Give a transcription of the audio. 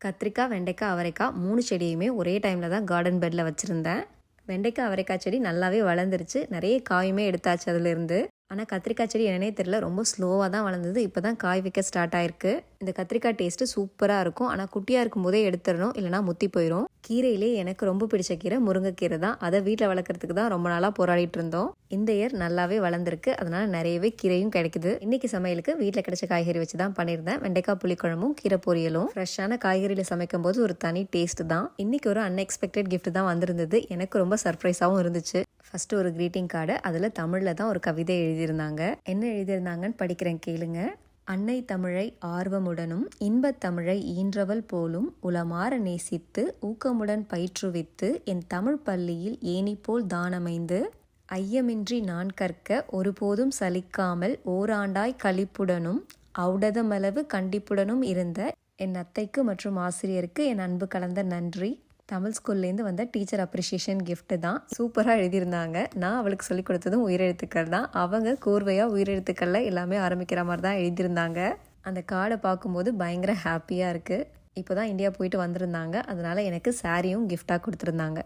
கத்திரிக்காய், வெண்டைக்காய், அவரைக்காய் 3 செடியுமே ஒரே டைமில் தான் கார்டன் பெட்டில் வச்சுருந்தேன். வெண்டைக்காய், அவரைக்காய் செடி நல்லாவே வளர்ந்துருச்சு. நிறைய காயுமே எடுத்தாச்சு அதிலிருந்து. ஆனால் கத்திரிக்காய் செடி என்னன்னே தெரியல, ரொம்ப ஸ்லோவாக தான் வளர்ந்தது. இப்போ தான் காய் வைக்க ஸ்டார்ட் ஆயிருக்கு. இந்த கத்திரிக்காய் டேஸ்ட்டு சூப்பராக இருக்கும். ஆனால் குட்டியாக இருக்கும் போதே எடுத்துடணும், இல்லைனா முத்தி போயிடும். கீரையிலே எனக்கு ரொம்ப பிடிச்ச கீரை முருங்கைக்கீரை தான். அதை வீட்டில் வளர்க்குறதுக்கு தான் ரொம்ப நாளாக போராடிட்டு இருந்தோம். இந்த இயர் நல்லாவே வளர்ந்துருக்கு. அதனால நிறையவே கீரையும் கிடைக்குது. இன்னைக்கு சமையலுக்கு வீட்டில் கிடைச்ச காய்கறி வச்சு தான் பண்ணியிருந்தேன். வெண்டைக்காய் புளிக்குழம்பும் கீரை பொரியலும். ஃப்ரெஷ்ஷான காய்கறியில் சமைக்கும் போது ஒரு தனி டேஸ்ட் தான். இன்னைக்கு ஒரு அன்எக்ஸ்பெக்டட் கிஃப்ட் தான் வந்திருந்தது. எனக்கு ரொம்ப சர்ப்ரைஸாகவும் இருந்துச்சு. ஃபர்ஸ்ட் ஒரு கிரீட்டிங் கார்டு, அதில் தமிழில் தான் ஒரு கவிதை எழுதியிருந்தாங்க. என்ன எழுதியிருந்தாங்கன்னு படிக்கிறேன், கேளுங்க. அன்னை தமிழை ஆர்வமுடனும் இன்பத் தமிழை ஈன்றவள் போலும் உளமாற நேசித்து ஊக்கமுடன் பயிற்றுவித்து என் தமிழ் பள்ளியில் ஏனி போல் தானமைந்து ஐயமின்றி நான் கற்க ஒருபோதும் சலிக்காமல் ஓராண்டாய் களிப்புடனும் ஔடதமளவு கண்டிப்புடனும் இருந்த என் அத்தைக்கு மற்றும் ஆசிரியருக்கு என் அன்பு கலந்த நன்றி. தமிழ் ஸ்கூல்லேருந்து வந்த டீச்சர் அப்ரிஷியேஷன் கிஃப்ட் தான். சூப்பராக எழுதியிருந்தாங்க. நான் அவளுக்கு சொல்லிக் கொடுத்ததும் உயிரெழுத்துக்கள் தான். அவங்க கோர்வையாக உயிரெழுத்துக்களில் எல்லாமே ஆரம்பிக்கிற மாதிரி தான் எழுதியிருந்தாங்க. அந்த கார்டை பார்க்கும்போது பயங்கர ஹாப்பியாக இருக்குது. இப்போ தான் இந்தியா போயிட்டு வந்திருந்தாங்க. அதனால் எனக்கு சாரியும் கிஃப்டாக கொடுத்துருந்தாங்க.